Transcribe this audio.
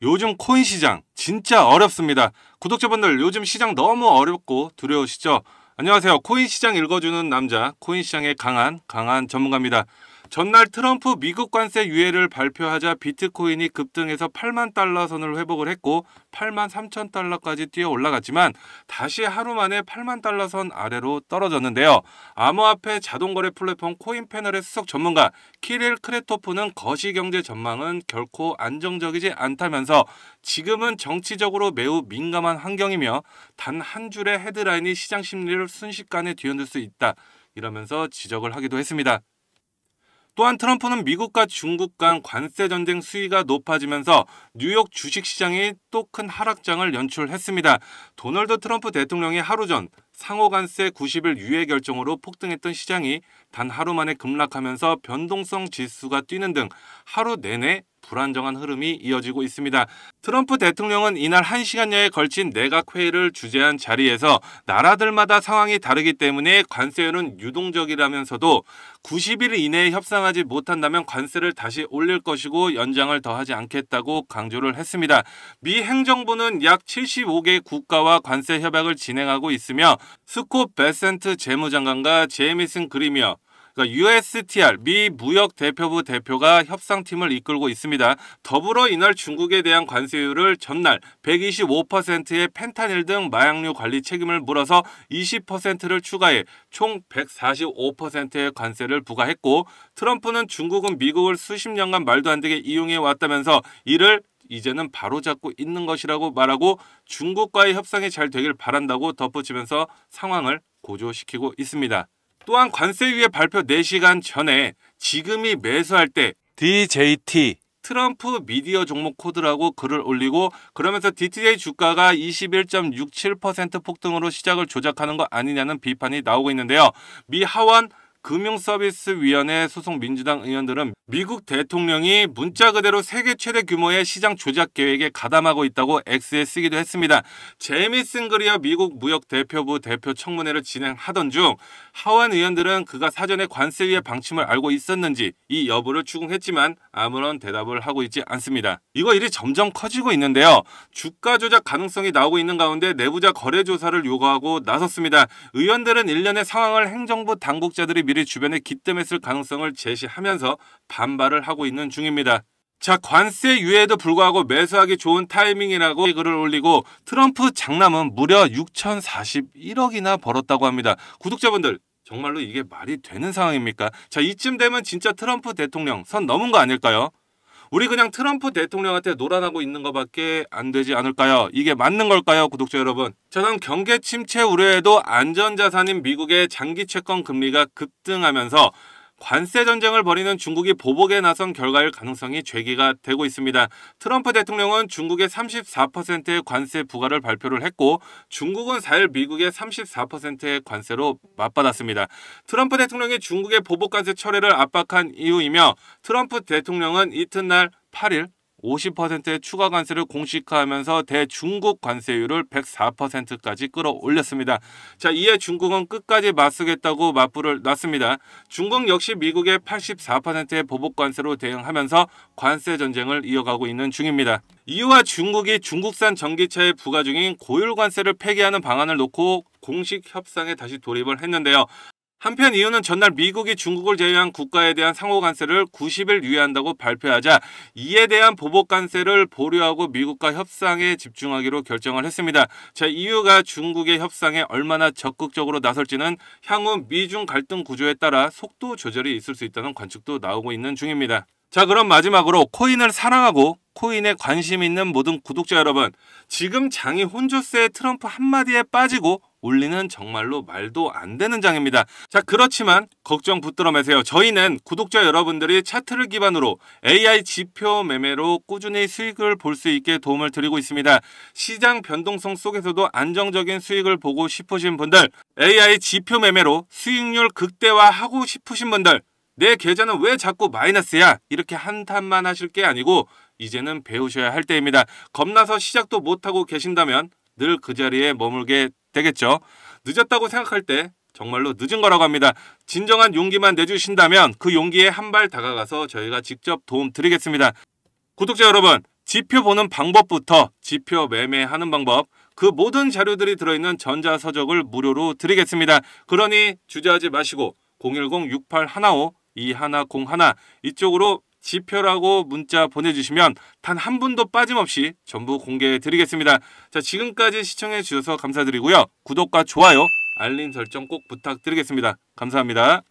요즘 코인 시장 진짜 어렵습니다. 구독자분들 요즘 시장 너무 어렵고 두려우시죠? 안녕하세요. 코인 시장 읽어주는 남자, 코인 시장의 강한 전문가입니다. 전날 트럼프 미국 관세 유예를 발표하자 비트코인이 급등해서 8만 달러 선을 회복을 했고 8만 3천 달러까지 뛰어 올라갔지만 다시 하루 만에 8만 달러 선 아래로 떨어졌는데요. 암호화폐 자동거래 플랫폼 코인패널의 수석 전문가 키릴 크레토프는 거시경제 전망은 결코 안정적이지 않다면서 지금은 정치적으로 매우 민감한 환경이며 단 한 줄의 헤드라인이 시장 심리를 순식간에 뒤흔들 수 있다. 이러면서 지적을 하기도 했습니다. 또한 트럼프는 미국과 중국 간 관세 전쟁 수위가 높아지면서 뉴욕 주식시장이 또 큰 하락장을 연출했습니다. 도널드 트럼프 대통령이 하루 전 상호관세 90일 유예 결정으로 폭등했던 시장이 단 하루 만에 급락하면서 변동성 지수가 뛰는 등 하루 내내 불안정한 흐름이 이어지고 있습니다. 트럼프 대통령은 이날 1시간여에 걸친 내각회의를 주재한 자리에서 나라들마다 상황이 다르기 때문에 관세율은 유동적이라면서도 90일 이내에 협상하지 못한다면 관세를 다시 올릴 것이고 연장을 더하지 않겠다고 강조를 했습니다. 미 행정부는 약 75개 국가와 관세 협약을 진행하고 있으며 스콧 베센트 재무장관과 제이미슨 그리미어 USTR 미 무역 대표부 대표가 협상팀을 이끌고 있습니다. 더불어 이날 중국에 대한 관세율을 전날 125%의 펜타닐 등 마약류 관리 책임을 물어서 20%를 추가해 총 145%의 관세를 부과했고 트럼프는 중국은 미국을 수십 년간 말도 안 되게 이용해 왔다면서 이를 이제는 바로잡고 있는 것이라고 말하고 중국과의 협상이 잘 되길 바란다고 덧붙이면서 상황을 고조시키고 있습니다. 또한 관세 유예 발표 4시간 전에 지금이 매수할 때 DJT 트럼프 미디어 종목 코드라고 글을 올리고 그러면서 DTJ 주가가 21.67% 폭등으로 시작을 조작하는 거 아니냐는 비판이 나오고 있는데요. 미 하원 금융서비스위원회 소속 민주당 의원들은 미국 대통령이 문자 그대로 세계 최대 규모의 시장 조작 계획에 가담하고 있다고 X에 쓰기도 했습니다. 제이미슨 그리어 미국 무역 대표부 대표 청문회를 진행하던 중 하원 의원들은 그가 사전에 관세 유예 방침을 알고 있었는지 이 여부를 추궁했지만 아무런 대답을 하고 있지 않습니다. 이거 일이 점점 커지고 있는데요. 주가 조작 가능성이 나오고 있는 가운데 내부자 거래 조사를 요구하고 나섰습니다. 의원들은 일련의 상황을 행정부 당국자들이 미리 주변에 기뜸했을 가능성을 제시하면서 반발을 하고 있는 중입니다. 자, 관세 유예에도 불구하고 매수하기 좋은 타이밍이라고 글을 올리고 트럼프 장남은 무려 6,041억이나 벌었다고 합니다. 구독자분들 정말로 이게 말이 되는 상황입니까? 자, 이쯤 되면 진짜 트럼프 대통령 선 넘은 거 아닐까요? 우리 그냥 트럼프 대통령한테 놀아나고 있는 것밖에 안 되지 않을까요? 이게 맞는 걸까요? 구독자 여러분. 저는 경계 침체 우려에도 안전자산인 미국의 장기 채권 금리가 급등하면서 관세 전쟁을 벌이는 중국이 보복에 나선 결과일 가능성이 제기가 되고 있습니다. 트럼프 대통령은 중국의 34%의 관세 부과를 발표를 했고 중국은 4일 미국의 34%의 관세로 맞받았습니다. 트럼프 대통령이 중국의 보복 관세 철회를 압박한 이유이며 트럼프 대통령은 이튿날 8일 50%의 추가 관세를 공식화하면서 대중국 관세율을 104%까지 끌어올렸습니다. 자, 이에 중국은 끝까지 맞서겠다고 맞불을 놨습니다. 중국 역시 미국의 84%의 보복 관세로 대응하면서 관세 전쟁을 이어가고 있는 중입니다. 이유와 중국이 중국산 전기차에 부과 중인 고율 관세를 폐기하는 방안을 놓고 공식 협상에 다시 돌입을 했는데요. 한편 이유는 전날 미국이 중국을 제외한 국가에 대한 상호 관세를 90일 유예한다고 발표하자 이에 대한 보복 관세를 보류하고 미국과 협상에 집중하기로 결정을 했습니다. 자, 이유가 중국의 협상에 얼마나 적극적으로 나설지는 향후 미중 갈등 구조에 따라 속도 조절이 있을 수 있다는 관측도 나오고 있는 중입니다. 자, 그럼 마지막으로 코인을 사랑하고 코인에 관심 있는 모든 구독자 여러분, 지금 장이 혼조세의 트럼프 한마디에 빠지고 올리는 정말로 말도 안 되는 장입니다. 자, 그렇지만 걱정 붙들어 매세요. 저희는 구독자 여러분들이 차트를 기반으로 AI 지표 매매로 꾸준히 수익을 볼 수 있게 도움을 드리고 있습니다. 시장 변동성 속에서도 안정적인 수익을 보고 싶으신 분들, AI 지표 매매로 수익률 극대화하고 싶으신 분들, 내 계좌는 왜 자꾸 마이너스야? 이렇게 한탄만 하실 게 아니고 이제는 배우셔야 할 때입니다. 겁나서 시작도 못하고 계신다면 늘 그 자리에 머물게 되겠죠. 늦었다고 생각할 때 정말로 늦은 거라고 합니다. 진정한 용기만 내주신다면 그 용기에 한 발 다가가서 저희가 직접 도움 드리겠습니다. 구독자 여러분, 지표 보는 방법부터 지표 매매하는 방법, 그 모든 자료들이 들어있는 전자서적을 무료로 드리겠습니다. 그러니 주저하지 마시고 010-6815-2101 이쪽으로 지표라고 문자 보내주시면 단 한 분도 빠짐없이 전부 공개해 드리겠습니다. 자, 지금까지 시청해 주셔서 감사드리고요. 구독과 좋아요, 알림 설정 꼭 부탁드리겠습니다. 감사합니다.